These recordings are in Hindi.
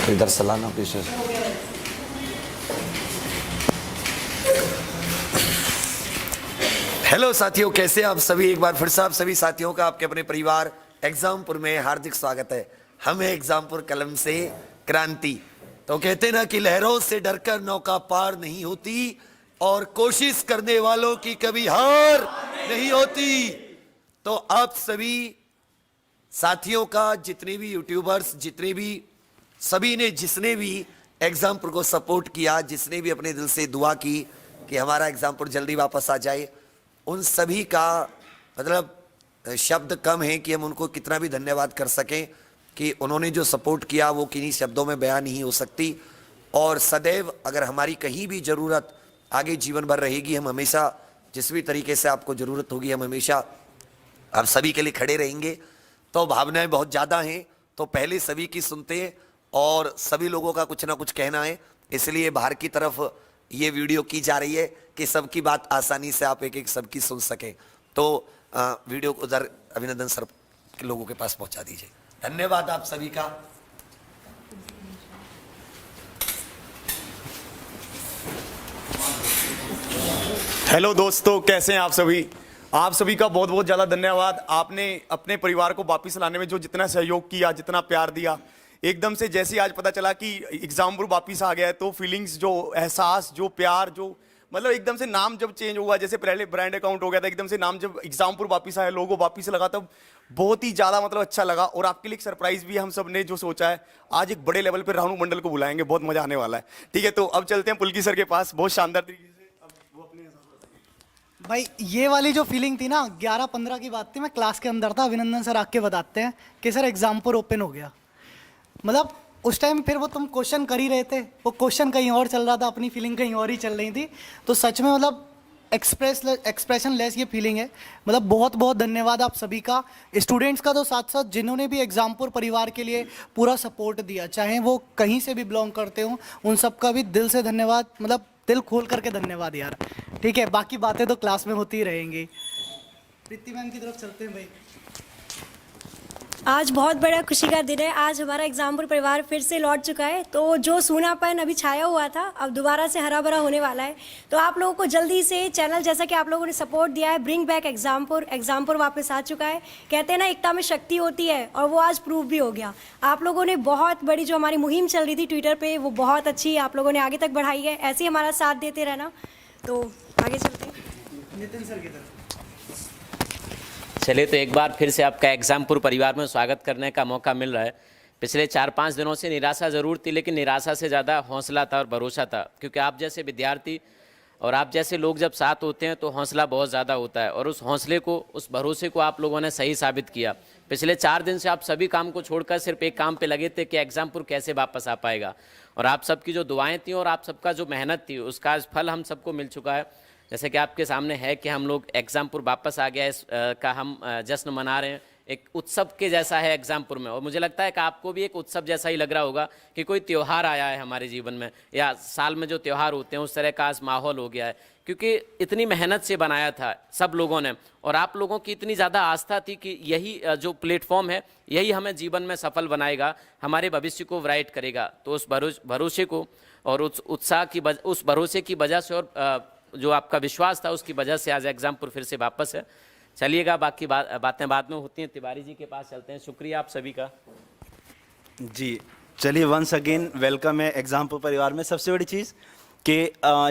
इधर सलाना पीछे। हेलो साथियों, कैसे आप सभी। एक बार फिर से आप सभी साथियों का आपके अपने परिवार एग्जामपुर में हार्दिक स्वागत है। हम हैं एग्जामपुर कलम से क्रांति। तो कहते ना कि लहरों से डरकर नौका पार नहीं होती और कोशिश करने वालों की कभी हार नहीं होती। तो आप सभी साथियों का, जितने भी यूट्यूबर्स, जितने भी सभी ने, जिसने भी एग्जामपुर को सपोर्ट किया, जिसने भी अपने दिल से दुआ की कि हमारा एग्जामपुर जल्दी वापस आ जाए, उन सभी का मतलब शब्द कम है कि हम उनको कितना भी धन्यवाद कर सकें कि उन्होंने जो सपोर्ट किया वो किन्हीं शब्दों में बयान नहीं हो सकती। और सदैव अगर हमारी कहीं भी ज़रूरत आगे जीवन भर रहेगी, हम हमेशा जिस भी तरीके से आपको ज़रूरत होगी, हम हमेशा आप सभी के लिए खड़े रहेंगे। तो भावनाएं बहुत ज़्यादा हैं, तो पहले सभी की सुनते हैं और सभी लोगों का कुछ ना कुछ कहना है, इसलिए बाहर की तरफ ये वीडियो की जा रही है कि सबकी बात आसानी से आप एक एक सबकी सुन सकें। तो वीडियो को उधर अभिनंदन सर के लोगों के पास पहुंचा दीजिए। धन्यवाद आप सभी का। हेलो दोस्तों, कैसे हैं आप सभी। आप सभी का बहुत बहुत ज़्यादा धन्यवाद। आपने अपने परिवार को वापस लाने में जो जितना सहयोग किया, जितना प्यार दिया, एकदम से जैसे आज पता चला कि एग्जामपुर वापस आ गया है, तो फीलिंग्स, जो एहसास, जो प्यार, जो मतलब एकदम से नाम जब चेंज हुआ, जैसे पहले ब्रांड अकाउंट हो गया था, एकदम से नाम जब एग्जामपुर वापस आया, लोगो वापस लगा, तब बहुत ही ज़्यादा मतलब अच्छा लगा। और आपके लिए एक सरप्राइज भी हम सब ने जो सोचा है, आज एक बड़े लेवल पर रानू मंडल को बुलाएंगे, बहुत मजा आने वाला है। ठीक है, तो अब चलते हैं पुलकी सर के पास, बहुत शानदार तरीके से। भाई ये वाली जो फीलिंग थी ना, 11-15 की बात थी, मैं क्लास के अंदर था, अभिनंदन सर आके बताते हैं कि सर एग्जामपुर ओपन हो गया। मतलब उस टाइम फिर वो तुम क्वेश्चन कर ही रहे थे, वो क्वेश्चन कहीं और चल रहा था, अपनी फीलिंग कहीं और ही चल रही थी। तो सच में मतलब एक्सप्रेशन लेस ये फीलिंग है। मतलब बहुत बहुत धन्यवाद आप सभी का, स्टूडेंट्स का तो साथ साथ जिन्होंने भी एग्जामपुर परिवार के लिए पूरा सपोर्ट दिया, चाहे वो कहीं से भी बिलोंग करते हो, उन सब का भी दिल से धन्यवाद। मतलब दिल खोल करके धन्यवाद यार। ठीक है, बाकी बातें तो क्लास में होती ही रहेंगी। प्रीति मैम की तरफ चलते हैं भाई। आज बहुत बड़ा खुशी का दिन है। आज हमारा एग्जामपुर परिवार फिर से लौट चुका है। तो जो सूनापन अभी छाया हुआ था, अब दोबारा से हरा भरा होने वाला है। तो आप लोगों को जल्दी से चैनल, जैसा कि आप लोगों ने सपोर्ट दिया है, ब्रिंग बैक एग्जामपुर, एग्जामपुर वापस आ चुका है। कहते हैं ना, एकता में शक्ति होती है, और वो आज प्रूव भी हो गया। आप लोगों ने बहुत बड़ी जो हमारी मुहिम चल रही थी ट्विटर पर, वो बहुत अच्छी आप लोगों ने आगे तक बढ़ाई है। ऐसे ही हमारा साथ देते रहना। तो आगे चलते हैं नितिन सर की तरफ। चलिए, तो एक बार फिर से आपका एग्जामपुर परिवार में स्वागत करने का मौका मिल रहा है। पिछले 4-5 दिनों से निराशा ज़रूर थी, लेकिन निराशा से ज़्यादा हौसला था और भरोसा था, क्योंकि आप जैसे विद्यार्थी और आप जैसे लोग जब साथ होते हैं तो हौसला बहुत ज़्यादा होता है। और उस हौसले को, उस भरोसे को आप लोगों ने सही साबित किया। पिछले 4 दिन से आप सभी काम को छोड़कर सिर्फ एक काम पे लगे थे कि एग्जामपुर कैसे वापस आ पाएगा। और आप सबकी जो दुआएँ थी और आप सबका जो मेहनत थी, उसका आज फल हम सबको मिल चुका है। जैसे कि आपके सामने है कि हम लोग एग्जामपुर वापस आ गया, इस का हम जश्न मना रहे हैं। एक उत्सव के जैसा है एग्जामपुर में, और मुझे लगता है कि आपको भी एक उत्सव जैसा ही लग रहा होगा कि कोई त्यौहार आया है हमारे जीवन में, या साल में जो त्यौहार होते हैं उस तरह का आज माहौल हो गया है। क्योंकि इतनी मेहनत से बनाया था सब लोगों ने, और आप लोगों की इतनी ज़्यादा आस्था थी कि यही जो प्लेटफॉर्म है, यही हमें जीवन में सफल बनाएगा, हमारे भविष्य को ब्राइट करेगा। तो उस भरोसे को और उस उत्साह की, उस भरोसे की वजह से और जो आपका विश्वास था, उसकी वजह से आज एग्जामपुर फिर से वापस है। चलिएगा, बाकी बातें बाद में होती हैं। तिवारी जी के पास चलते हैं। शुक्रिया आप सभी का। जी चलिए, वंस अगेन वेलकम है एग्जामपुर परिवार में। सबसे बड़ी चीज़ कि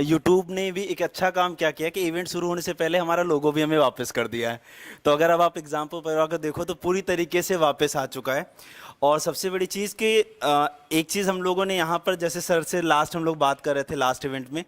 यूट्यूब ने भी एक अच्छा काम क्या किया कि इवेंट शुरू होने से पहले हमारा लोगो भी हमें वापस कर दिया है। तो अगर अब आप एग्जामपुर परिवार को देखो तो पूरी तरीके से वापस आ चुका है। और सबसे बड़ी चीज़ कि एक चीज़ हम लोगों ने यहाँ पर, जैसे सर से लास्ट हम लोग बात कर रहे थे लास्ट इवेंट में,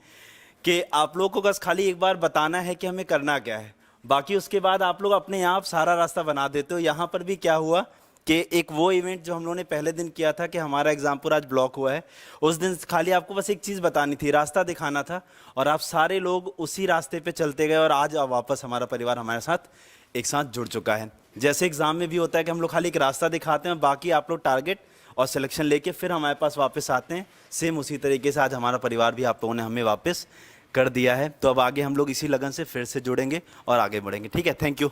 कि आप लोगों को बस खाली एक बार बताना है कि हमें करना क्या है, बाकी उसके बाद आप लोग अपने आप सारा रास्ता बना देते हो। यहाँ पर भी क्या हुआ कि एक वो इवेंट जो हम लोगों ने पहले दिन किया था कि हमारा एग्जामपुर आज ब्लॉक हुआ है, उस दिन खाली आपको बस एक चीज़ बतानी थी, रास्ता दिखाना था, और आप सारे लोग उसी रास्ते पे चलते गए, और आज वापस हमारा परिवार हमारे साथ एक साथ जुड़ चुका है। जैसे एग्ज़ाम में भी होता है कि हम लोग खाली एक रास्ता दिखाते हैं, बाकी आप लोग टारगेट और सिलेक्शन लेके फिर हमारे पास वापस आते हैं। सेम उसी तरीके से आज हमारा परिवार भी आप लोगों ने हमें वापस कर दिया है। तो अब आगे हम लोग इसी लगन से फिर से जुड़ेंगे और आगे बढ़ेंगे। ठीक है, थैंक यू।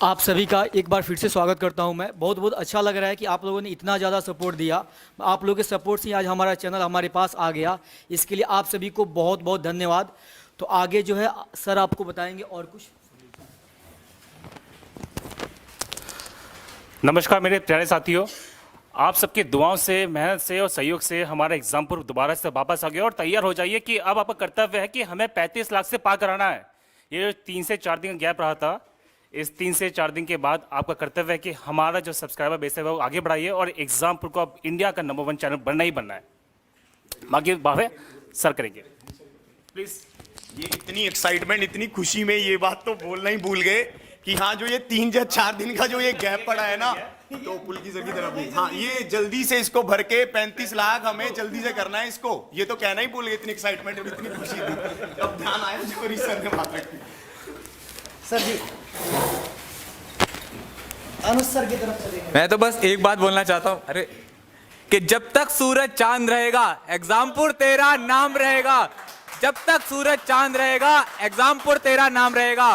आप सभी का एक बार फिर से स्वागत करता हूं मैं। बहुत बहुत अच्छा लग रहा है कि आप लोगों ने इतना ज़्यादा सपोर्ट दिया। आप लोगों के सपोर्ट से आज हमारा चैनल हमारे पास आ गया, इसके लिए आप सभी को बहुत बहुत धन्यवाद। तो आगे जो है सर आपको बताएंगे और कुछ। नमस्कार मेरे प्यारे साथियों, आप सबकी दुआओं से, मेहनत से और सहयोग से हमारा एग्जामपुर दोबारा से वापस आ गया। और तैयार हो जाइए कि अब आपका कर्तव्य है कि हमें 35 लाख से पार कराना है। ये 3 से 4 दिन का गैप रहा था, इस 3 से 4 दिन के बाद आपका कर्तव्य है कि हमारा जो सब्सक्राइबर बेस है वो आगे बढ़ाइए और एग्जामपुर को अब इंडिया का नंबर 1 चैनल बनना ही बनना है। बाकी बातें सर करेंगे, प्लीज। ये इतनी एक्साइटमेंट, इतनी खुशी में ये बात तो बोलना ही भूल गए कि हाँ, जो ये 3 या 4 दिन का जो ये गैप पड़ा है ना, तो पुल की सर की तरफ भी, हाँ, ये जल्दी से इसको भर के 35 लाख हमें जल्दी से करना है इसको। ये तो कहना ही भूल गए, इतनी एक्साइटमेंट और इतनी खुशी थी। अब ध्यान आया जो सर ने बात रखी। सर जी अनुज सर की तरफ से मैं तो बस एक बात बोलना चाहता हूं, अरे, कि जब तक सूरज चांद रहेगा एग्जामपुर तेरा नाम रहेगा। जब तक सूरज चांद रहेगा एग्जामपुर तेरा नाम रहेगा।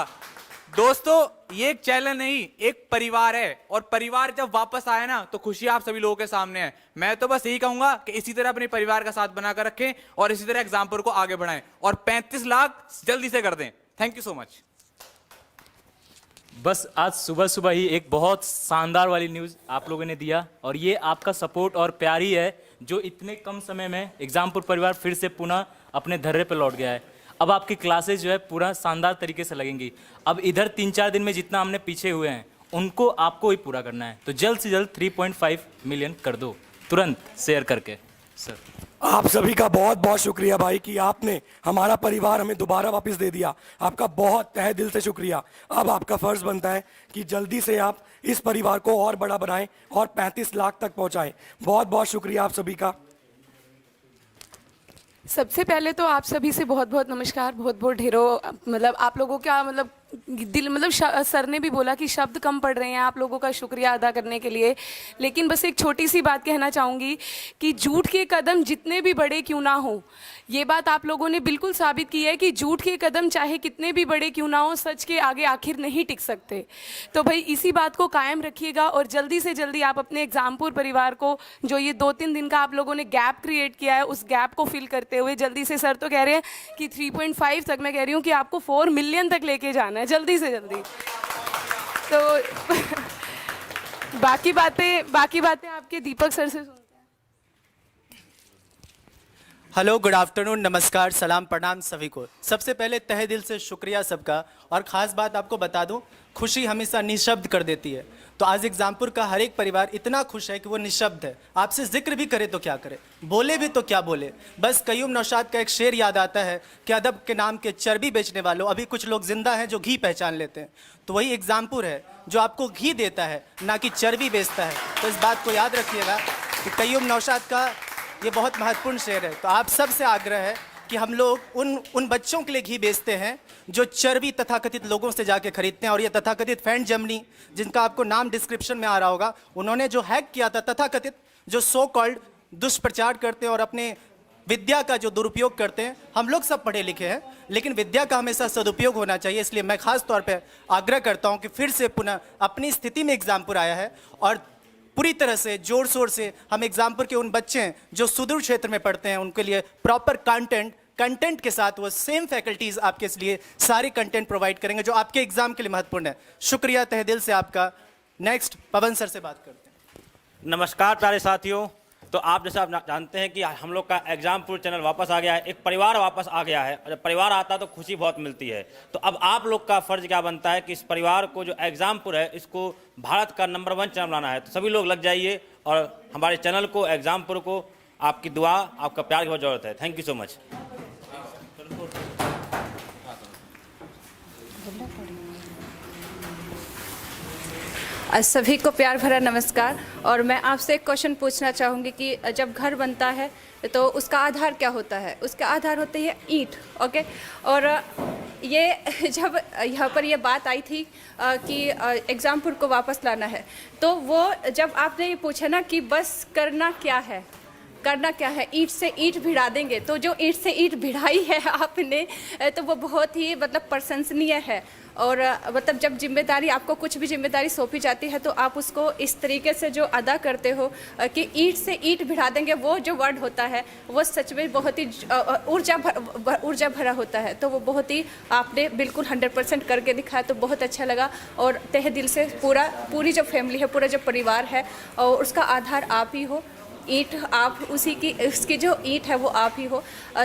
दोस्तों, ये एक चैनल नहीं, एक परिवार है, और परिवार जब वापस आए ना तो खुशी आप सभी लोगों के सामने है। मैं तो बस यही कहूंगा कि इसी तरह अपने परिवार का साथ बनाकर रखें और इसी तरह एग्जामपुर को आगे बढ़ाएं और 35 लाख जल्दी से कर दें। Thank you so much. बस आज सुबह सुबह ही एक बहुत शानदार वाली न्यूज़ आप लोगों ने दिया, और ये आपका सपोर्ट और प्यार ही है जो इतने कम समय में एग्जामपुर परिवार फिर से पुनः अपने धर्रे पर लौट गया है। अब आपकी क्लासेज जो है पूरा शानदार तरीके से लगेंगी। अब इधर 3-4 दिन में जितना हमने पीछे हुए हैं उनको आपको ही पूरा करना है, तो जल्द से जल्द 3.5 मिलियन कर दो, तुरंत शेयर करके। सर आप सभी का बहुत बहुत शुक्रिया भाई कि आपने हमारा परिवार हमें दोबारा वापस दे दिया। आपका बहुत तहे दिल से शुक्रिया। अब आपका फर्ज बनता है कि जल्दी से आप इस परिवार को और बड़ा बनाएं और 35 लाख तक पहुंचाएं। बहुत बहुत शुक्रिया आप सभी का। सबसे पहले तो आप सभी से बहुत बहुत नमस्कार। बहुत बहुत ढेरों मतलब आप लोगों का मतलब दिल मतलब सर ने भी बोला कि शब्द कम पड़ रहे हैं आप लोगों का शुक्रिया अदा करने के लिए। लेकिन बस एक छोटी सी बात कहना चाहूँगी कि झूठ के कदम जितने भी बड़े क्यों ना हो, ये बात आप लोगों ने बिल्कुल साबित की है कि झूठ के कदम चाहे कितने भी बड़े क्यों ना हो, सच के आगे आखिर नहीं टिक सकते। तो भाई इसी बात को कायम रखिएगा और जल्दी से जल्दी आप अपने एग्जामपुर परिवार को, जो ये 2-3 दिन का आप लोगों ने गैप क्रिएट किया है, उस गैप को फिल करते हुए जल्दी से, सर तो कह रहे हैं कि 3.5 तक, मैं कह रही हूँ कि आपको 4 मिलियन तक लेके जाना है जल्दी से जल्दी। तो बाकी बातें आपके दीपक सर से सुनते हैं। हेलो, गुड आफ्टरनून, नमस्कार, सलाम, प्रणाम सभी को। सबसे पहले तहे दिल से शुक्रिया सबका। और ख़ास बात आपको बता दूं, खुशी हमेशा निशब्द कर देती है। तो आज एग्जामपुर का हर एक परिवार इतना खुश है कि वो निशब्द है। आपसे जिक्र भी करे तो क्या करे, बोले भी तो क्या बोले। बस कयूम नौशाद का एक शेर याद आता है कि अदब के नाम के चर्बी बेचने वालों, अभी कुछ लोग जिंदा हैं जो घी पहचान लेते हैं। तो वही एग्जामपुर है जो आपको घी देता है, ना कि चर्बी बेचता है। तो इस बात को याद रखिएगा कि कयूम नौशाद का ये बहुत महत्वपूर्ण शेर है। तो आप सबसे आग्रह है कि हम लोग उन बच्चों के लिए घी बेचते हैं जो चर्बी तथाकथित लोगों से जाके खरीदते हैं। और ये तथाकथित फैंड जमनी, जिनका आपको नाम डिस्क्रिप्शन में आ रहा होगा, उन्होंने जो हैक किया था, तथाकथित जो सो कॉल्ड दुष्प्रचार करते हैं और अपने विद्या का जो दुरुपयोग करते हैं। हम लोग सब पढ़े लिखे हैं, लेकिन विद्या का हमेशा सदुपयोग होना चाहिए। इसलिए मैं खास तौर पर आग्रह करता हूँ कि फिर से पुनः अपनी स्थिति में एग्जामपुर आया है और पूरी तरह से जोर शोर से हम एग्जामपुर के उन बच्चे हैं जो सुदूर क्षेत्र में पढ़ते हैं, उनके लिए प्रॉपर कंटेंट के साथ वो सेम फैकल्टीज़ आपके लिए सारी कंटेंट प्रोवाइड करेंगे जो आपके एग्जाम के लिए महत्वपूर्ण है। शुक्रिया तहे दिल से आपका। नेक्स्ट पवन सर से बात करते हैं। नमस्कार प्यारे साथियों। तो आप जैसा आप जानते हैं कि हम लोग का एग्जामपुर चैनल वापस आ गया है, एक परिवार वापस आ गया है। और जब परिवार आता है तो खुशी बहुत मिलती है। तो अब आप लोग का फर्ज क्या बनता है कि इस परिवार को, जो एग्जामपुर है, इसको भारत का नंबर 1 चैनल बनाना है। तो सभी लोग लग जाइए और हमारे चैनल को, एग्जामपुर को, आपकी दुआ, आपका प्यार की बहुत ज़रूरत है। Thank you so much. सभी को प्यार भरा नमस्कार। और मैं आपसे एक क्वेश्चन पूछना चाहूँगी कि जब घर बनता है तो उसका आधार क्या होता है? उसका आधार होती है ईंट, ओके। और ये जब यहाँ पर ये बात आई थी कि एग्जामपुर को वापस लाना है, तो वो जब आपने ये पूछा ना कि बस करना क्या है, करना क्या है, ईंट से ईंट भिड़ा देंगे। तो जो ईंट से ईंट भिड़ाई है आपने, तो वो बहुत ही मतलब प्रशंसनीय है। और मतलब जब जिम्मेदारी, आपको कुछ भी जिम्मेदारी सौंपी जाती है तो आप उसको इस तरीके से जो अदा करते हो कि ईंट से ईंट भिड़ा देंगे, वो जो वर्ड होता है वो सच में बहुत ही ऊर्जा भरा होता है। तो वो बहुत ही आपने बिल्कुल 100% करके दिखाया, तो बहुत अच्छा लगा। और तहे दिल से पूरी जो फैमिली है, पूरा जो परिवार है, और उसका आधार आप ही हो। ईंट आप उसकी जो ईंट है वो आप ही हो।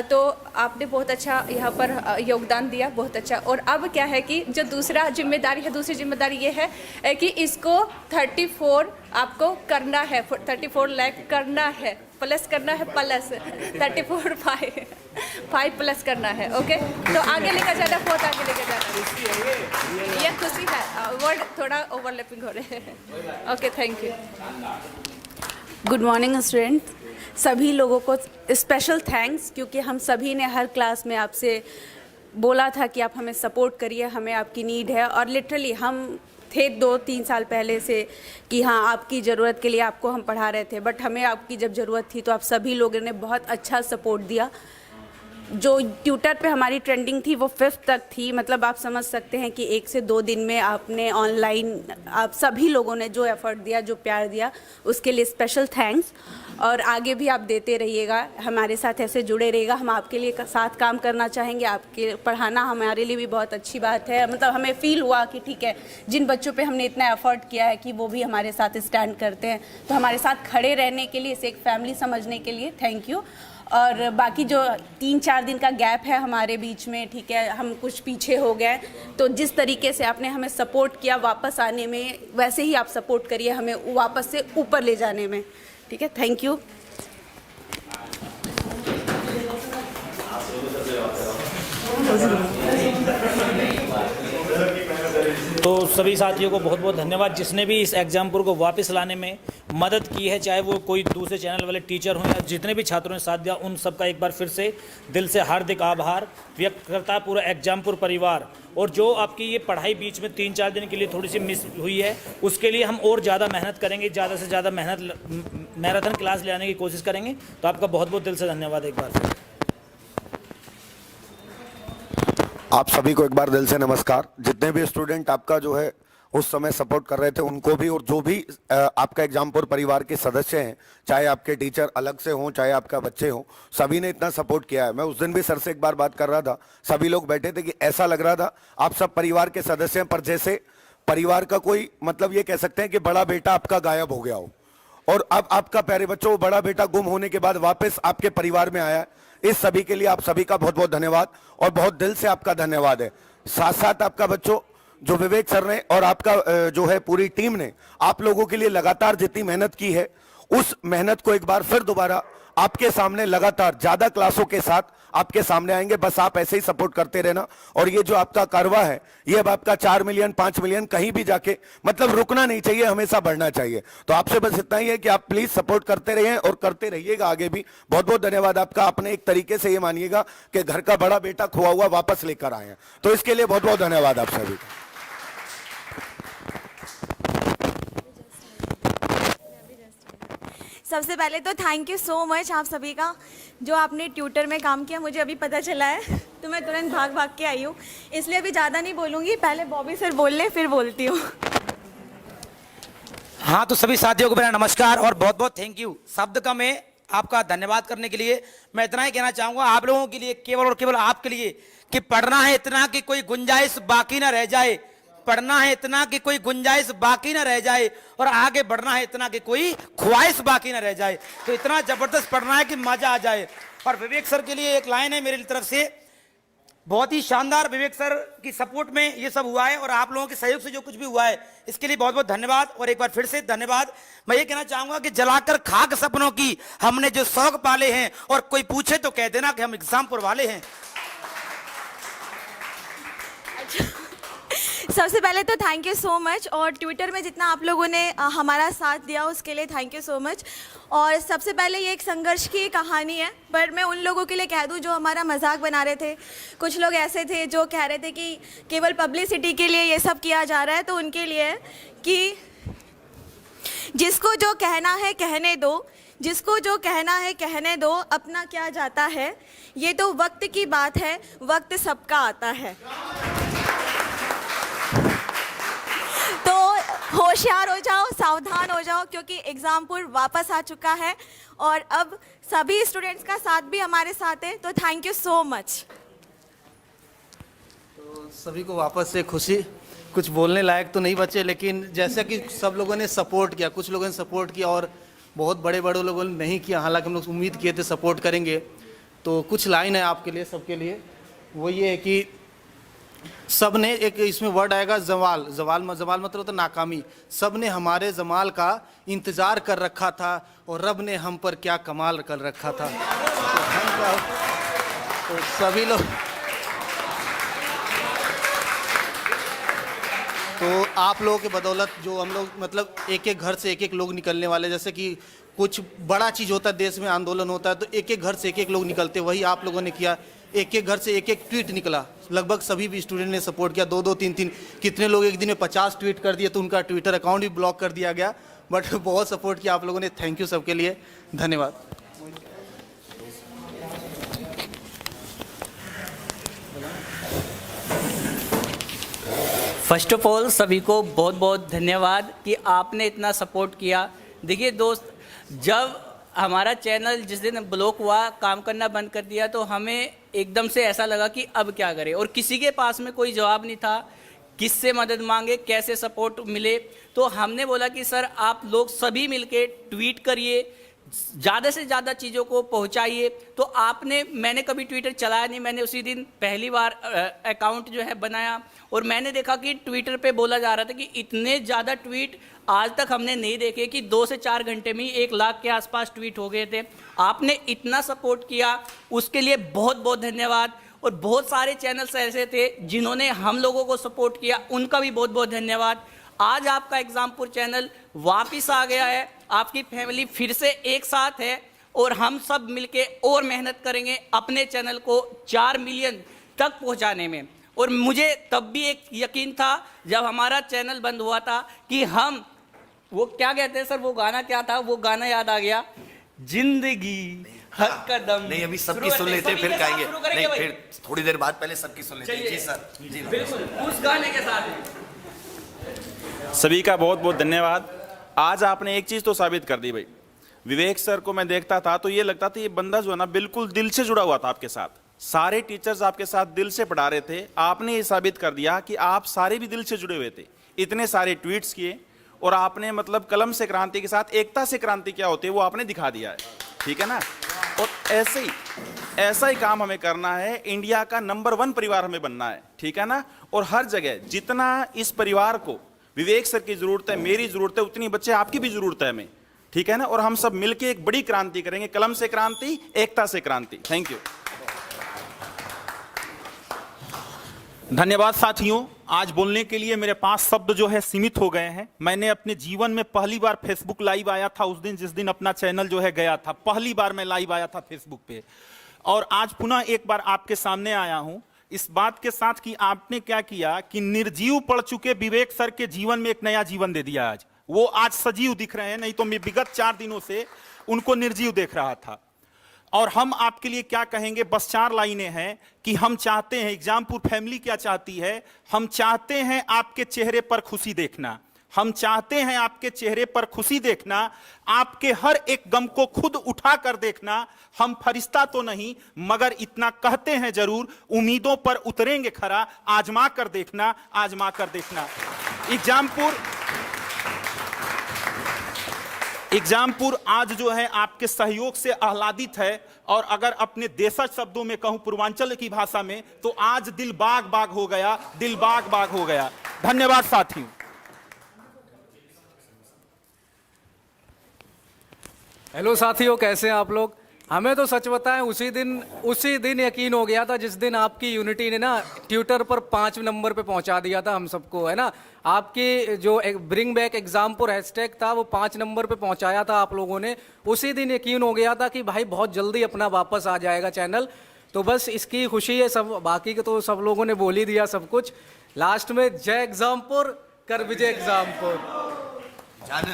तो आपने बहुत अच्छा यहाँ पर योगदान दिया, बहुत अच्छा। और अब क्या है कि जो दूसरी जिम्मेदारी ये है कि इसको 34 आपको करना है, 34 लाख करना है, प्लस करना है, प्लस 34 5 प्लस करना है। ओके, तो आगे लेकर जाना, बहुत आगे लेकर जाना। ये खुशी है, वर्ड थोड़ा ओवरलैपिंग हो रहे हैं। Okay, thank you. Good morning student, सभी लोगों को स्पेशल थैंक्स, क्योंकि हम सभी ने हर क्लास में आपसे बोला था कि आप हमें सपोर्ट करिए, हमें आपकी नीड है। और लिटरली हम थे 2-3 साल पहले से कि हाँ, आपकी ज़रूरत के लिए आपको हम पढ़ा रहे थे, बट हमें आपकी जब ज़रूरत थी तो आप सभी लोगों ने बहुत अच्छा सपोर्ट दिया। जो ट्विटर पे हमारी ट्रेंडिंग थी वो 5th तक थी। मतलब आप समझ सकते हैं कि 1 से 2 दिन में आपने ऑनलाइन, आप सभी लोगों ने जो एफर्ट दिया, जो प्यार दिया, उसके लिए स्पेशल थैंक्स। और आगे भी आप देते रहिएगा, हमारे साथ ऐसे जुड़े रहिएगा। हम आपके लिए साथ काम करना चाहेंगे। आपके पढ़ाना हमारे लिए भी बहुत अच्छी बात है। मतलब हमें फील हुआ कि ठीक है, जिन बच्चों पे हमने इतना एफर्ट किया है कि वो भी हमारे साथ स्टैंड करते हैं, तो हमारे साथ खड़े रहने के लिए, इसे एक फैमिली समझने के लिए थैंक यू। और बाकी जो 3-4 दिन का गैप है हमारे बीच में, ठीक है, हम कुछ पीछे हो गए, तो जिस तरीके से आपने हमें सपोर्ट किया वापस आने में, वैसे ही आप सपोर्ट करिए हमें वापस से ऊपर ले जाने में। ठीक है, थैंक यू। तो सभी साथियों को बहुत बहुत धन्यवाद, जिसने भी इस एग्जाम्पुल को वापस लाने में मदद की है, चाहे वो कोई दूसरे चैनल वाले टीचर हों या जितने भी छात्रों ने साथ दिया, उन सबका एक बार फिर से दिल से हार्दिक आभार व्यक्त करता है पूरा एग्जाम्पुल परिवार। और जो आपकी ये पढ़ाई बीच में 3-4 दिन के लिए थोड़ी सी मिस हुई है, उसके लिए हम और ज़्यादा मेहनत करेंगे, ज़्यादा से ज़्यादा मैराथन क्लास ले आने की कोशिश करेंगे। तो आपका बहुत बहुत दिल से धन्यवाद एक बार फिर। आप सभी को एक बार दिल से नमस्कार। जितने भी स्टूडेंट आपका जो है उस समय सपोर्ट कर रहे थे, उनको भी, और जो भी आपका एग्जाम्पुल परिवार के सदस्य हैं, चाहे आपके टीचर अलग से हों, चाहे आपका बच्चे हों, सभी ने इतना सपोर्ट किया है। मैं उस दिन भी सर से एक बार बात कर रहा था, सभी लोग बैठे थे कि ऐसा लग रहा था आप सब परिवार के सदस्य हैं, पर जैसे परिवार का कोई, मतलब ये कह सकते हैं कि बड़ा बेटा आपका गायब हो गया हो, और अब आपका प्यारे बच्चों, बड़ा बेटा गुम होने के बाद वापस आपके परिवार में आया है। इस सभी के लिए आप सभी का बहुत बहुत धन्यवाद, और बहुत दिल से आपका धन्यवाद है। साथ साथ आपका बच्चों, जो विवेक सर ने और आपका जो है पूरी टीम ने आप लोगों के लिए लगातार जितनी मेहनत की है, उस मेहनत को एक बार फिर दोबारा आपके सामने लगातार ज्यादा क्लासों के साथ आपके सामने आएंगे। बस आप ऐसे ही सपोर्ट करते रहना। और ये जो आपका कारवा है, ये अब आपका 4 मिलियन 5 मिलियन कहीं भी जाके, मतलब रुकना नहीं चाहिए, हमेशा बढ़ना चाहिए। तो आपसे बस इतना ही है कि आप प्लीज सपोर्ट करते रहिए और करते रहिएगा आगे भी। बहुत बहुत धन्यवाद आपका। आपने एक तरीके से ये मानिएगा कि घर का बड़ा बेटा खोआ हुआ वापस लेकर आए हैं, तो इसके लिए बहुत बहुत धन्यवाद आप सभी। सबसे पहले तो थैंक यू सो मच आप सभी का, जो आपने ट्यूटर में काम किया। मुझे अभी पता चला है तो मैं तुरंत भाग के आई हूँ, इसलिए अभी ज़्यादा नहीं बोलूँगी, पहले बॉबी सर बोल ले फिर बोलती हूँ। हाँ, तो सभी साथियों को मेरा नमस्कार और बहुत बहुत थैंक यू। शब्द का मैं आपका धन्यवाद करने के लिए मैं इतना ही कहना चाहूँगा आप लोगों के लिए, केवल और केवल आपके लिए, कि पढ़ना है इतना कि कोई गुंजाइश बाकी ना रह जाए, पढ़ना है इतना कि कोई गुंजाइश बाकी ना रह जाए, और आगे बढ़ना है इतना कि कोई ख्वाहिश बाकी ना रह जाए। तो इतना जबरदस्त पढ़ना है कि मजा आ जाए। और विवेक सर के लिए एक लाइन है मेरी तरफ से, बहुत ही शानदार। विवेक सर की सपोर्ट में ये सब हुआ है, और आप लोगों के सहयोग से जो कुछ भी हुआ है, इसके लिए बहुत बहुत धन्यवाद। और एक बार फिर से धन्यवाद। मैं ये कहना चाहूंगा कि जलाकर खाक सपनों की हमने जो शौक पाले हैं, और कोई पूछे तो कह देना कि हम एग्जामपुर वाले हैं। सबसे पहले तो थैंक यू सो मच, और ट्विटर में जितना आप लोगों ने हमारा साथ दिया उसके लिए थैंक यू सो मच। और सबसे पहले ये एक संघर्ष की कहानी है, पर मैं उन लोगों के लिए कह दूं जो हमारा मजाक बना रहे थे। कुछ लोग ऐसे थे जो कह रहे थे कि केवल पब्लिसिटी के लिए ये सब किया जा रहा है, तो उनके लिए कि जिसको जो कहना है कहने दो, जिसको जो कहना है कहने दो, अपना क्या जाता है, ये तो वक्त की बात है, वक्त सबका आता है। तो होशियार हो जाओ, सावधान हो जाओ, क्योंकि एग्जामपुर वापस आ चुका है और अब सभी स्टूडेंट्स का साथ भी हमारे साथ है। तो थैंक यू सो मच। तो सभी को वापस से खुशी, कुछ बोलने लायक तो नहीं बचे, लेकिन जैसा कि सब लोगों ने सपोर्ट किया, कुछ लोगों ने सपोर्ट किया और बहुत बड़े बड़े लोगों ने नहीं किया, हालांकि हम लोग उम्मीद किए थे सपोर्ट करेंगे। तो कुछ लाइन है आपके लिए, सबके लिए, वो ये है कि सब ने, एक इसमें वर्ड आएगा जवाल, जवाल मतलब होता नाकामी। सब ने हमारे जमाल का इंतज़ार कर रखा था और रब ने हम पर क्या कमाल कर रखा था। तो सभी लोग, तो आप लोगों के बदौलत जो हम लोग मतलब एक एक घर से एक एक लोग निकलने वाले, जैसे कि कुछ बड़ा चीज़ होता है देश में, आंदोलन होता है, तो एक एक घर से एक एक लोग निकलते, वही आप लोगों ने किया। एक एक घर से एक एक ट्वीट निकला, लगभग सभी भी स्टूडेंट ने सपोर्ट किया। 2-2, 3-3, कितने लोग एक दिन में 50 ट्वीट कर दिए, तो उनका ट्विटर अकाउंट भी ब्लॉक कर दिया गया, बट बहुत सपोर्ट किया आप लोगों ने। थैंक यू सबके लिए, धन्यवाद। फर्स्ट ऑफ ऑल सभी को बहुत बहुत धन्यवाद कि आपने इतना सपोर्ट किया। देखिए दोस्त, जब हमारा चैनल जिस दिन ब्लॉक हुआ, काम करना बंद कर दिया, तो हमें एकदम से ऐसा लगा कि अब क्या करें, और किसी के पास में कोई जवाब नहीं था, किससे मदद मांगे, कैसे सपोर्ट मिले। तो हमने बोला कि सर आप लोग सभी मिलके ट्वीट करिए, ज़्यादा से ज़्यादा चीज़ों को पहुंचाइए। तो आपने, मैंने कभी ट्विटर चलाया नहीं, मैंने उसी दिन पहली बार अकाउंट जो है बनाया, और मैंने देखा कि ट्विटर पे बोला जा रहा था कि इतने ज़्यादा ट्वीट आज तक हमने नहीं देखे, कि 2 से 4 घंटे में ही 1 लाख के आसपास ट्वीट हो गए थे। आपने इतना सपोर्ट किया, उसके लिए बहुत बहुत धन्यवाद। और बहुत सारे चैनल्स ऐसे थे जिन्होंने हम लोगों को सपोर्ट किया, उनका भी बहुत बहुत धन्यवाद। आज आपका एग्जामपुर चैनल वापस आ गया है, आपकी फैमिली फिर से एक साथ है, और हम सब मिलके और मेहनत करेंगे अपने चैनल को 4 मिलियन तक पहुंचाने में। और मुझे तब भी एक यकीन था जब हमारा चैनल बंद हुआ था कि हम, वो क्या कहते हैं सर, वो गाना क्या था, वो गाना याद आ गया, जिंदगी हर कदम। नहीं, अभी सबकी सुन लेते हैं, फिर गाएंगे। नहीं, फिर थोड़ी देर बाद पहले सबकी सुन लेते हैं। जी सर, जी बिल्कुल, उस गाने के साथ। सभी का बहुत बहुत धन्यवाद। आज आपने एक चीज़ तो साबित कर दी भाई। विवेक सर को मैं देखता था तो ये लगता था ये बंदा जो है ना बिल्कुल दिल से जुड़ा हुआ था आपके साथ। सारे टीचर्स आपके साथ दिल से पढ़ा रहे थे। आपने ये साबित कर दिया कि आप सारे भी दिल से जुड़े हुए थे। इतने सारे ट्वीट्स किए और आपने मतलब कलम से क्रांति के साथ एकता से क्रांति क्या होती है वो आपने दिखा दिया है, ठीक है ना। और ऐसा ही काम हमें करना है। इंडिया का नंबर 1 परिवार हमें बनना है, ठीक है ना। और हर जगह जितना इस परिवार को विवेक सर की जरूरत है, मेरी जरूरत है, उतनी बच्चे आपकी भी जरूरत है हमें, ठीक है ना। और हम सब मिलके एक बड़ी क्रांति करेंगे, कलम से क्रांति, एकता से क्रांति। थैंक यू, धन्यवाद साथियों। आज बोलने के लिए मेरे पास शब्द जो है सीमित हो गए हैं। मैंने अपने जीवन में पहली बार फेसबुक लाइव आया था उस दिन जिस दिन अपना चैनल जो है गया था। पहली बार मैं लाइव आया था फेसबुक पे, और आज पुनः एक बार आपके सामने आया हूं इस बात के साथ कि आपने क्या किया कि निर्जीव पड़ चुके विवेक सर के जीवन में एक नया जीवन दे दिया। आज वो आज सजीव दिख रहे हैं, नहीं तो मैं विगत 4 दिनों से उनको निर्जीव देख रहा था। और हम आपके लिए क्या कहेंगे, बस 4 लाइनें हैं कि हम चाहते हैं, एग्जामपुर फैमिली क्या चाहती है, हम चाहते हैं आपके चेहरे पर खुशी देखना। हम चाहते हैं आपके चेहरे पर खुशी देखना, आपके हर एक गम को खुद उठा कर देखना। हम फरिश्ता तो नहीं मगर इतना कहते हैं जरूर, उम्मीदों पर उतरेंगे खरा, आजमा कर देखना, आजमा कर देखना। एग्जामपुर आज जो है आपके सहयोग से आह्लादित है, और अगर अपने देशज शब्दों में कहूं, पूर्वांचल की भाषा में, तो आज दिल बाग बाग हो गया, दिल बाग बाग हो गया। धन्यवाद साथियों। हेलो साथियों, कैसे हैं आप लोग। हमें तो सच बताएं उसी दिन यकीन हो गया था जिस दिन आपकी यूनिटी ने ना ट्विटर पर 5 नंबर पे पहुंचा दिया था हम सबको, है ना। आपकी जो ब्रिंग बैक एग्जामपुर हैशटैग था वो 5 नंबर पे पहुंचाया था आप लोगों ने। उसी दिन यकीन हो गया था कि भाई बहुत जल्दी अपना वापस आ जाएगा चैनल। तो बस इसकी खुशी है। सब बाकी के तो सब लोगों ने बोल ही दिया सब कुछ। लास्ट में जय एग्जामपुर कर विजय एग्जामपुर। जाना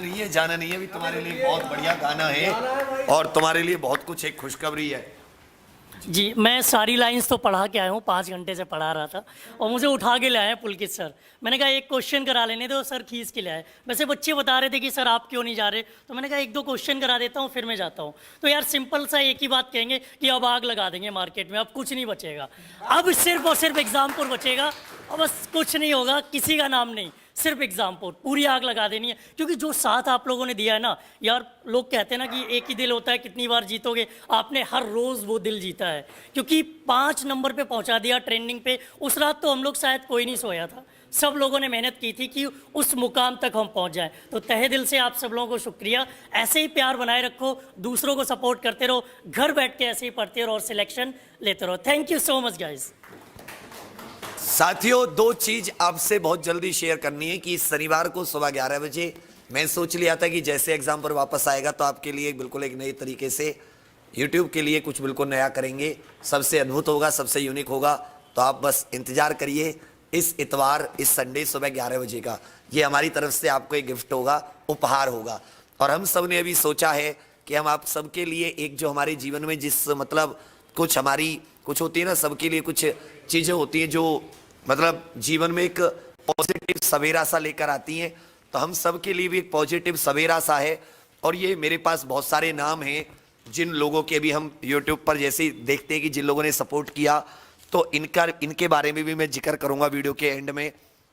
नहीं है, अभी तुम्हारे लिए बहुत बढ़िया गाना है और तुम्हारे लिए बहुत कुछ एक खुशखबरी है। जी, मैं सारी लाइंस तो पढ़ा के आया हूँ, 5 घंटे से पढ़ा रहा था और मुझे उठा के ले आए पुलकित सर। मैंने कहा एक क्वेश्चन करा लेने दो सर, खींच के ले आए। वैसे बच्चे बता रहे थे कि सर आप क्यों नहीं जा रहे, तो मैंने कहा 1-2 क्वेश्चन करा देता हूँ फिर मैं जाता हूँ। तो यार सिंपल सा एक ही बात कहेंगे कि अब आग लगा देंगे मार्केट में, अब कुछ नहीं बचेगा, अब सिर्फ और सिर्फ एग्जामपुर बचेगा और बस कुछ नहीं होगा, किसी का नाम नहीं, सिर्फ एग्जामपुर, पूरी आग लगा देनी है। क्योंकि जो साथ आप लोगों ने दिया है ना यार, लोग कहते हैं ना कि एक ही दिल होता है, कितनी बार जीतोगे, आपने हर रोज़ वो दिल जीता है। क्योंकि 5 नंबर पे पहुंचा दिया ट्रेंडिंग पे। उस रात तो हम लोग शायद कोई नहीं सोया था, सब लोगों ने मेहनत की थी कि उस मुकाम तक हम पहुंच जाएं। तो तहे दिल से आप सब लोगों को शुक्रिया। ऐसे ही प्यार बनाए रखो, दूसरों को सपोर्ट करते रहो, घर बैठ के ऐसे ही पढ़ते रहो और सिलेक्शन लेते रहो। Thank you so much guys. साथियों, 2 चीज आपसे बहुत जल्दी शेयर करनी है कि शनिवार को सुबह 11 बजे मैं सोच लिया था कि जैसे एग्जाम पर वापस आएगा तो आपके लिए बिल्कुल एक नए तरीके से YouTube के लिए कुछ बिल्कुल नया करेंगे, सबसे अद्भुत होगा, सबसे यूनिक होगा। तो आप बस इंतजार करिए इस इतवार, इस संडे सुबह 11 बजे का। ये हमारी तरफ से आपको एक गिफ्ट होगा, उपहार होगा। और हम सब ने अभी सोचा है कि हम आप सबके लिए एक जो हमारे जीवन में जिस मतलब कुछ होती है ना, सबके लिए कुछ चीज़ें होती हैं जो मतलब जीवन में एक पॉजिटिव सवेरा सा लेकर आती हैं। तो हम सब के लिए भी एक पॉजिटिव सवेरा सा है। और ये मेरे पास बहुत सारे नाम हैं जिन लोगों के भी हम YouTube पर जैसे ही देखते हैं कि जिन लोगों ने सपोर्ट किया, तो इनके बारे में भी मैं जिक्र करूंगा वीडियो के एंड में।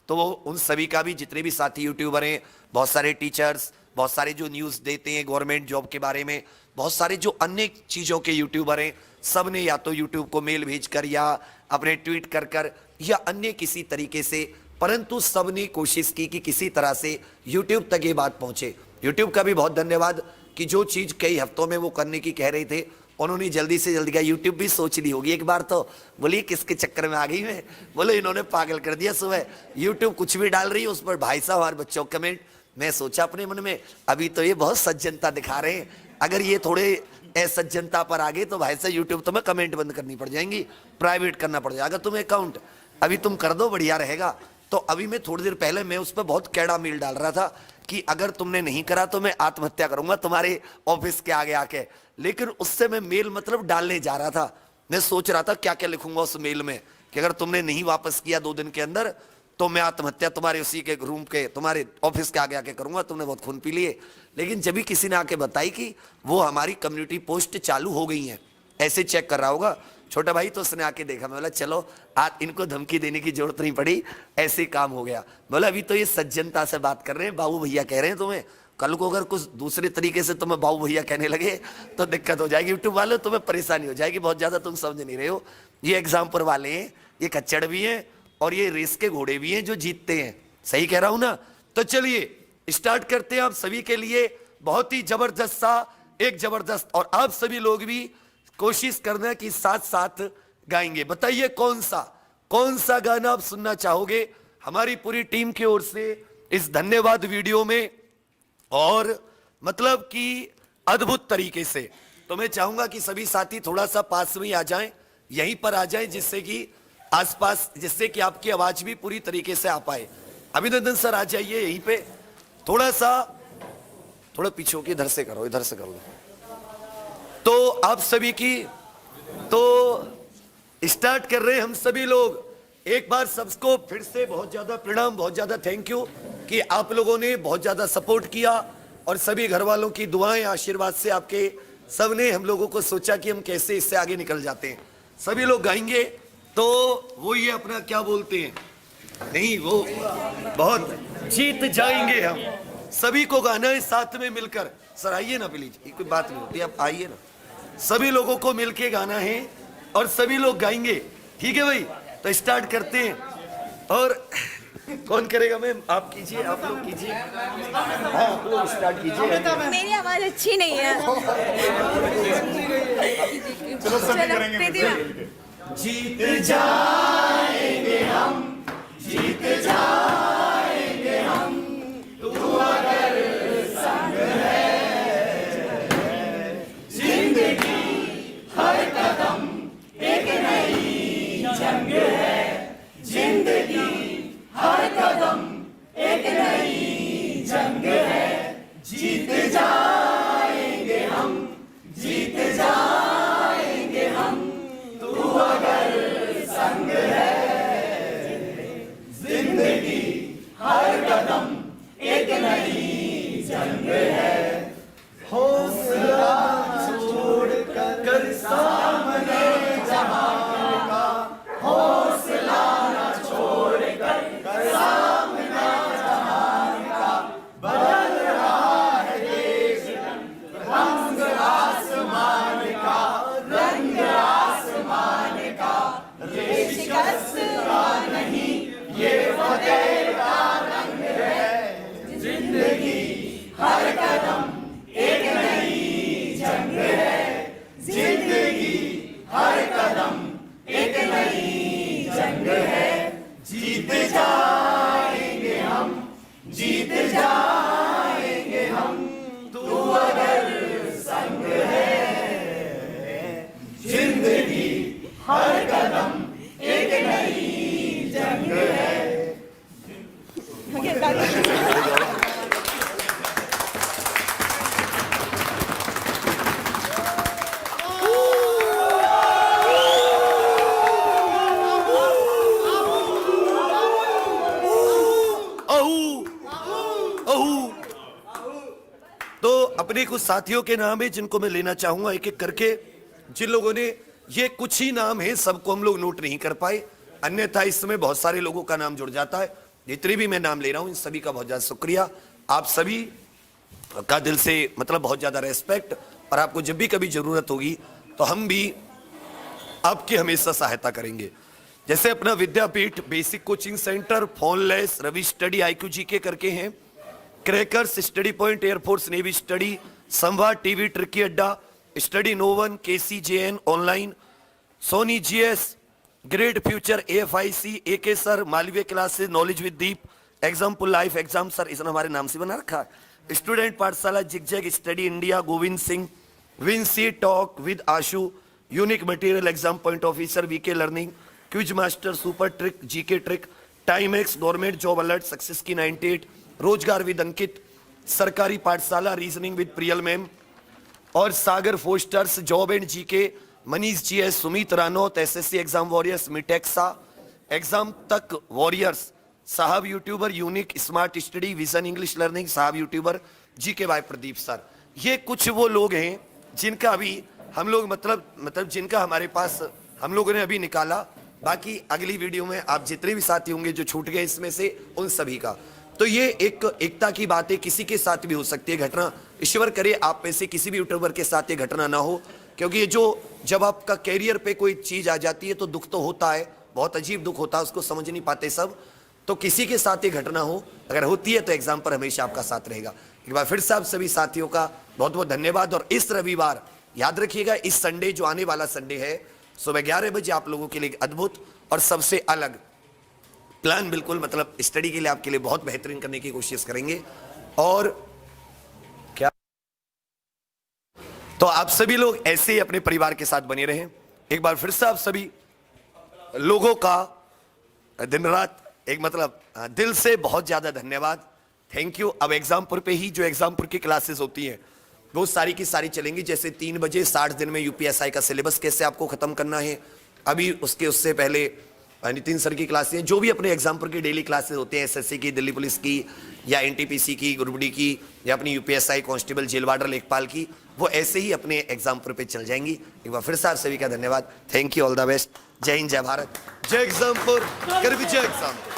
तो वो उन सभी का भी, जितने भी साथी यूट्यूबर हैं, बहुत सारे टीचर्स, बहुत सारे जो न्यूज़ देते हैं गवर्नमेंट जॉब के बारे में, बहुत सारे जो अन्य चीज़ों के यूट्यूबर हैं, सब ने या तो यूट्यूब को मेल भेजकर या अपने ट्वीट कर या अन्य किसी तरीके से, परंतु सब ने कोशिश की कि किसी तरह से यूट्यूब तक ये बात पहुंचे। यूट्यूब का भी बहुत धन्यवाद कि जो चीज़ कई हफ्तों में वो करने की कह रहे थे, उन्होंने जल्दी से जल्दी किया। यूट्यूब भी सोच ली होगी एक बार तो, बोलिए किसके चक्कर में आ गई मैं, बोले इन्होंने पागल कर दिया। सुबह यूट्यूब कुछ भी डाल रही है उस पर भाई साहब हमारे बच्चों कमेंट। मैं सोचा अपने मन में अभी तो ये बहुत सज्जनता दिखा रहे हैं, अगर ये थोड़े असज्जनता पर आ गए तो भाई साहब यूट्यूब तुम्हें कमेंट बंद करनी पड़ जाएंगी, प्राइवेट करना पड़ जाएगा तुम्हें अकाउंट। अभी तुम कर दो, बढ़िया रहेगा। तो अभी मैं थोड़ी देर पहले मैं उस पर बहुत कैड़ा मेल डाल रहा था कि अगर तुमने नहीं करा तो मैं आत्महत्या करूंगा तुम्हारे ऑफिस के आगे आके। लेकिन उससे मैं मेल मतलब डालने जा रहा था, मैं सोच रहा था क्या क्या लिखूंगा उस मेल में कि अगर तुमने नहीं वापस किया 2 दिन के अंदर तो मैं आत्महत्या तुम्हारे उसी के रूम के, तुम्हारे ऑफिस के आगे आके करूंगा, तुमने बहुत खून पी लिए। लेकिन जब भी किसी ने आके बताई कि वो हमारी कम्युनिटी पोस्ट चालू हो गई हैं, ऐसे चेक कर रहा होगा छोटा भाई, तो उसने आके देखा। मैं बोला चलो आज इनको धमकी देने की जरूरत नहीं पड़ी, ऐसे काम हो गया। बोला अभी तो ये सज्जनता से बात कर रहे हैं, बाबू भैया कह रहे हैं तुम्हें, कल को अगर कुछ दूसरे तरीके से तुम्हें बाबू भैया कहने लगे तो दिक्कत हो जाएगी। यूट्यूब वाले तुम्हें परेशानी हो जाएगी बहुत ज्यादा, तुम समझ नहीं रहे हो। ये एग्जाम्पल वाले हैं, ये खच्चड़ भी हैं और ये रेस के घोड़े भी हैं जो जीतते हैं, सही कह रहा हूं ना। तो चलिए स्टार्ट करते हैं आप सभी के लिए बहुत ही जबरदस्त सा एक जबरदस्त, और आप सभी लोग भी कोशिश करना कि साथ साथ गाएंगे। बताइए कौन सा गाना आप सुनना चाहोगे हमारी पूरी टीम की ओर से इस धन्यवाद वीडियो में, और मतलब कि अद्भुत तरीके से। तो मैं चाहूंगा कि सभी साथी थोड़ा सा पास में आ जाएं, यहीं पर आ जाएं, जिससे कि आसपास, जिससे कि आपकी आवाज भी पूरी तरीके से आ पाए। अभिनंदन सर आ जाइए यहीं पे, थोड़ा पीछे की, इधर से करो, इधर से करो। तो आप सभी की तो स्टार्ट कर रहे हैं हम सभी लोग। एक बार सबको फिर से बहुत ज्यादा प्रणाम, बहुत ज्यादा थैंक यू कि आप लोगों ने बहुत ज्यादा सपोर्ट किया, और सभी घर वालों की दुआएं आशीर्वाद से आपके सबने हम लोगों को सोचा कि हम कैसे इससे आगे निकल जाते हैं। सभी लोग गाएंगे तो वो ये अपना क्या बोलते हैं, नहीं वो बहुत जीत जाएंगे हम, सभी को गाना है साथ में मिलकर। सर आइए ना प्लीज, कोई बात नहीं होती, आप आइए ना, सभी लोगों को मिलके गाना है और सभी लोग गाएंगे, ठीक है भाई। तो स्टार्ट करते हैं, और कौन करेगा मैम? आप कीजिए, आप लोग कीजिए, हाँ आप लोग स्टार्ट कीजिए। मेरी आवाज अच्छी नहीं है। चलो सभी करेंगे। जीत जाएंगे हम, जीत जाएंगे हम, तू अगर संग है, जिंदगी हर कदम एक नई जंग है, जिंदगी हर कदम एक नई जंग है। जीत जाएंगे हम, जीत जाएंगे हम, तू अगर संग है। जिंदगी हर कदम एक नई जंग है, हौसला छोड़ कर सामने जहां का, हौसला न छोड़ कर सामने जहां का, बदल रहा है देश रंग आसमान का, रंग आसमान का, ये शिकस्त का नहीं ये फतेह का रंग है। जिंदगी हर कदम एक नई जंग है, जिंदगी हर कदम एक नई जंग है, जीत जाएंगे हम, जीत जाएंगे हम, तू अगर संग है। जिंदगी हर कदम एक नई जंग है। तो अपने कुछ साथियों के नाम है जिनको मैं लेना चाहूंगा एक एक करके, जिन लोगों ने, ये कुछ ही नाम है, सबको हम लोग नोट नहीं कर पाए, अन्यथा इसमें बहुत सारे लोगों का नाम जुड़ जाता है। जितने भी मैं नाम ले रहा हूं इन सभी का बहुत ज्यादा शुक्रिया, आप सभी का दिल से मतलब बहुत ज्यादा रेस्पेक्ट, और आपको जब भी कभी जरूरत होगी तो हम भी आपकी हमेशा सहायता करेंगे। जैसे अपना Vidyapeeth basic coaching centre, phoneless, Ravi study, IQ GK करके हैं, crackers, study point, air force navy study, Samvad TV, tricky Adda, study नोवन, KCJN online, Soni GS, grade future, AFIC, AK sir, Malviya classes, knowledge with Deep, example life exam sir, इसने हमारे नाम से बना रखा है, student Pathshala, zigzag, study India, Govind Singh, विंसी talk with Ashu, unique material, exam point officer, VK learning, quiz master, super trick, GK trick, time x, government job alert, success की 98, रोजगार विद अंकित, सरकारी पाठशाला, रीजनिंग विद प्रियल मैम, और सागर फोस्टर्स, job and GK, Manish GS, Sumit Ranaut, SSC exam warriors, मिटेक्सा, एग्जाम तक वॉरियर्स, साहब YouTuber, unique, smart study, vision English learning, साहब YouTuber, GK by Pradeep sir. ये कुछ वो लोग हैं जिनका अभी हम लोग मतलब जिनका हमारे पास हम लोगों ने अभी निकाला। बाकी अगली वीडियो में आप जितने भी साथी होंगे जो छूट गए इसमें से, उन सभी का। तो ये एक एकता की बात है, किसी के साथ भी हो सकती है घटना, ईश्वर करे आप में से किसी भी यूट्यूबर के साथ ये घटना ना हो, क्योंकि ये जो जब आपका कैरियर पे कोई चीज आ जाती है तो दुख तो होता है, बहुत अजीब दुख होता है, उसको समझ नहीं पाते सब। तो किसी के साथ ये घटना हो, अगर होती है तो एग्जाम पर हमेशा आपका साथ रहेगा। एक बार फिर से आप सभी साथियों का बहुत बहुत धन्यवाद। और इस रविवार याद रखिएगा, इस संडे जो आने वाला संडे है, सुबह 11 बजे आप लोगों के लिए एक अद्भुत और सबसे अलग प्लान, बिल्कुल मतलब स्टडी के लिए आपके लिए बहुत बेहतरीन करने की कोशिश करेंगे। और क्या तो आप सभी लोग ऐसे ही अपने परिवार के साथ बने रहें। एक बार फिर से आप सभी लोगों का दिन रात एक मतलब दिल से बहुत ज्यादा धन्यवाद, थैंक यू। अब एग्जामपुर पे ही जो एग्जामपुर की क्लासेस होती हैं वो सारी की सारी चलेंगी। जैसे 3 बजे 60 दिन में UPSI का सिलेबस कैसे आपको खत्म करना है, अभी उससे पहले नितिन सर की क्लासें, जो भी अपने एग्जामपुर की डेली क्लासेस होते हैं, SSC की, दिल्ली पुलिस की, या NTPC की, ग्रुप डी की, या अपनी UPSI कांस्टेबल, जेल वार्डर, लेखपाल की, वो ऐसे ही अपने एग्जामपुर पे चल जाएंगी। एक बार फिर से आप सभी का धन्यवाद, thank you, all the best, जय हिंद, जय भारत, जय एग्जामपुर, कर विजय एग्जामपुर।